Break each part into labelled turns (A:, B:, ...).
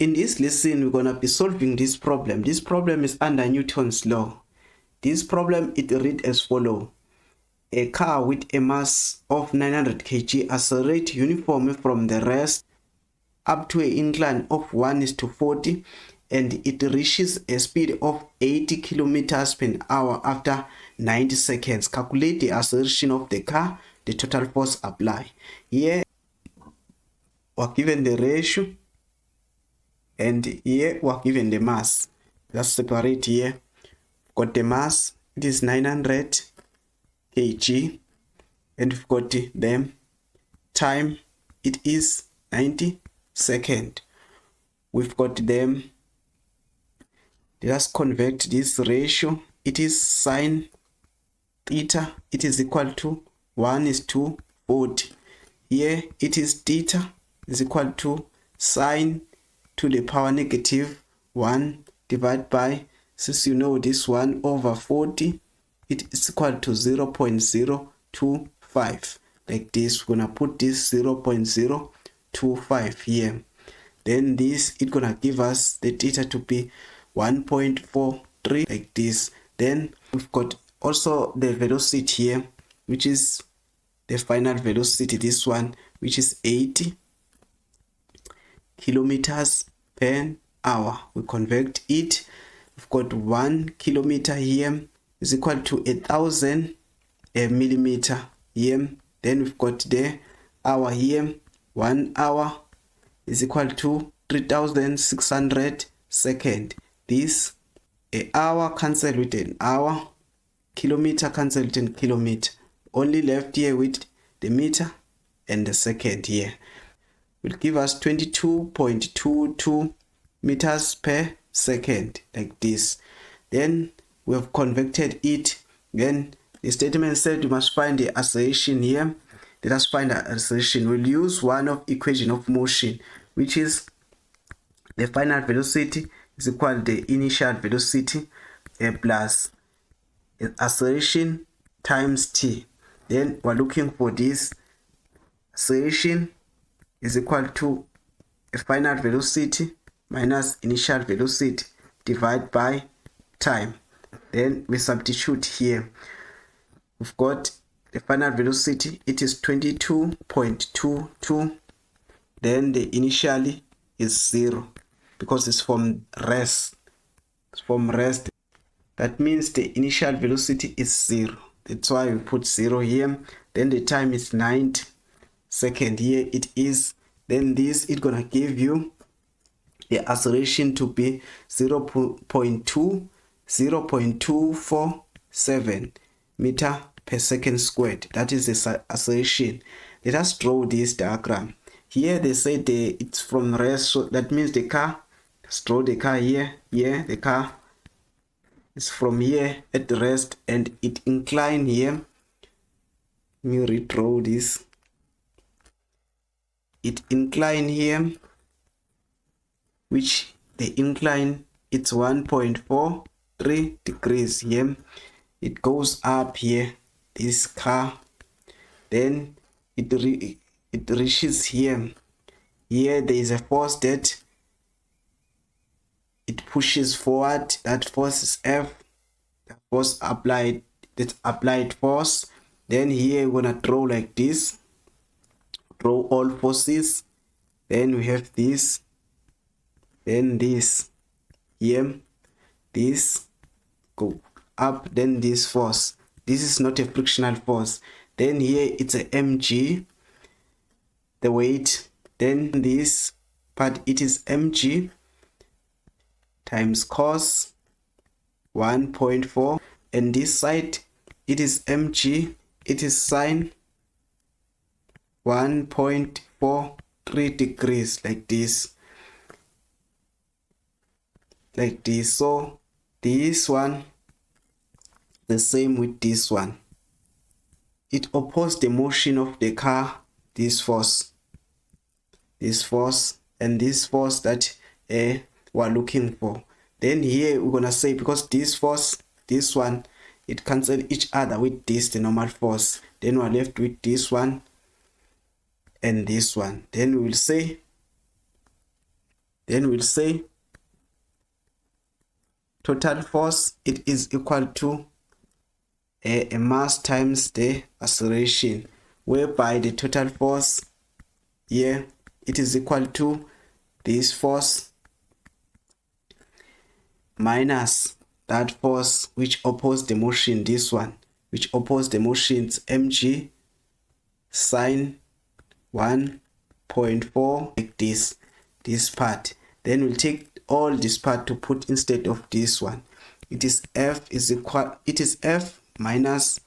A: In this lesson, we're going to be solving this problem. This problem is under Newton's law. This problem, it reads as follows. A car with a mass of 900 kg accelerates uniformly from the rest up to an incline of 1:40, and it reaches a speed of 80 kilometers per hour after 90 seconds. Calculate the acceleration of the car, the total force applied. Here, we're given the ratio, and here we're given the mass. Let's separate here. We've got the mass, it is 900 kg, and we've got the time, it is 90 seconds. We've got them. Let us convert this ratio. It is sine theta, it is equal to 1:40. Here it is theta is equal to sine to the power negative 1 divided by, since you know this 1 over 40, it is equal to 0.025. Like this, we're gonna put this 0.025 here. Then this, it's gonna give us the theta to be 1.43, like this. Then we've got also the velocity here, which is the final velocity, this one, which is 80 kilometers per hour. We convert it. We've got 1 kilometer here is equal to 1,000 millimeter here. Then we've got the hour here. 1 hour is equal to 3,600 seconds. This, an hour cancel with an hour, kilometer cancel with an kilometer. Only left here with the meter and the second here. Will give us 22.22 meters per second, like this. Then we have converted it. Then the statement said we must find the acceleration here. Let us find the acceleration. We'll use one of equation of motion, which is the final velocity is equal to the initial velocity plus acceleration times t. Then we're looking for this acceleration is equal to a final velocity minus initial velocity divided by time. Then we substitute here. We've got the final velocity, it is 22.22. Then the initially is 0 because it's from rest. It's from rest. That means the initial velocity is 0. That's why we put 0 here. Then the time is 90 seconds. Here it is. Then this is gonna give you the acceleration to be 0.247 meter per second squared. That is the acceleration. Let us draw this diagram. Here they say it's from rest, so that means the car. Let's draw the car here. Here the car is from here at the rest, and it incline here. Let me redraw this. It incline here, which the incline it's 1.43 degrees here. It goes up here, this car. Then it reaches here. Here there is a force that it pushes forward. That force is F. The force applied, that applied force. Then here we're gonna draw like this. Draw all forces. Then we have this. Then this. Here. This. Go up. Then this force. This is not a frictional force. Then here it's a mg. The weight. Then this part, it is mg times cos 1.4, and this side it is mg, it is sine 1.43 degrees, like this, like this. So this one the same with this one. It opposes the motion of the car, this force, and this force that we're looking for. Then here we're gonna say, because this force, this one, it cancel each other with this, the normal force. Then we're left with this one and this one. Then we will say Then we'll say total force, it is equal to a mass times the acceleration, whereby the total force here, it is equal to this force minus that force which opposes the motion, this one, which opposes the motions, mg sine 1.4, like this part. Then we'll take all this part to put instead of this one. It is F minus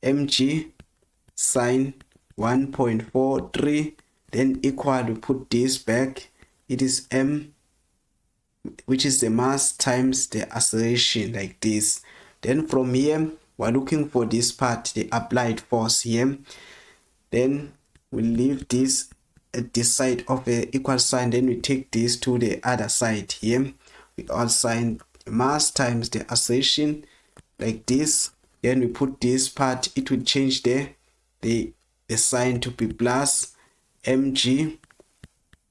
A: mg sine 1.43, then equal, we put this back, it is m, which is the mass times the acceleration, like this. Then from here we're looking for this part, the applied force here. Then we leave this at this side of a equal sign, then we take this to the other side here. We all sign mass times the acceleration, like this. Then we put this part, it will change the sign to be plus mg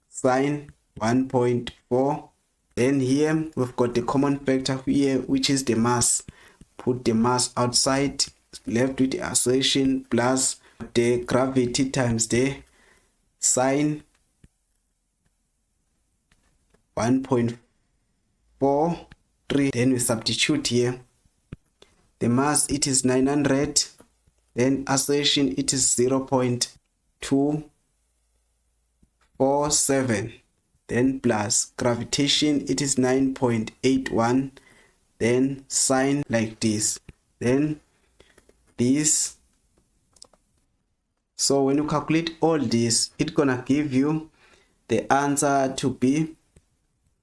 A: sine 1.4. Then here we've got the common factor here, which is the mass. Put the mass outside, left with the acceleration plus the gravity times the sine 1.43. Then we substitute here. The mass, it is 900. Then acceleration, it is 0.247. Then plus gravitation, it is 9.81. Then sine, like this. Then this. So when you calculate all this, it's gonna give you the answer to be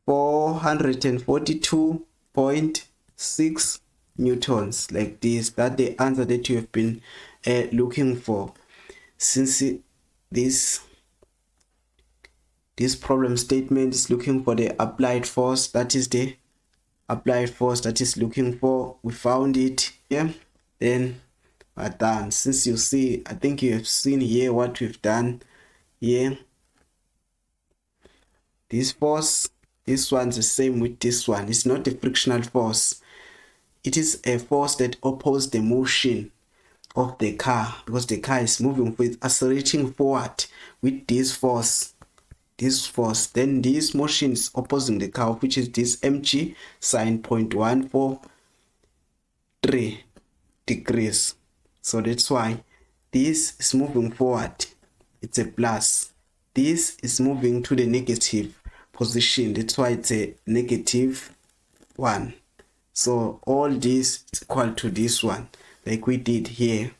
A: 442.6 newtons, like this. That's the answer that you have been looking for. Since this problem statement is looking for the applied force, that is the applied force that is looking for, we found it here. Then we're done. Since you see, I think you have seen here what we've done here. This force, this one's the same with this one. It's not a frictional force. It is a force that opposes the motion of the car, because the car is moving with accelerating forward with this force. Then this motion is opposing the car, which is this mg sine 0.143 degrees. So that's why this is moving forward, it's a plus. This is moving to the negative position, that's why it's a -1. So all this is equal to this one, like we did here.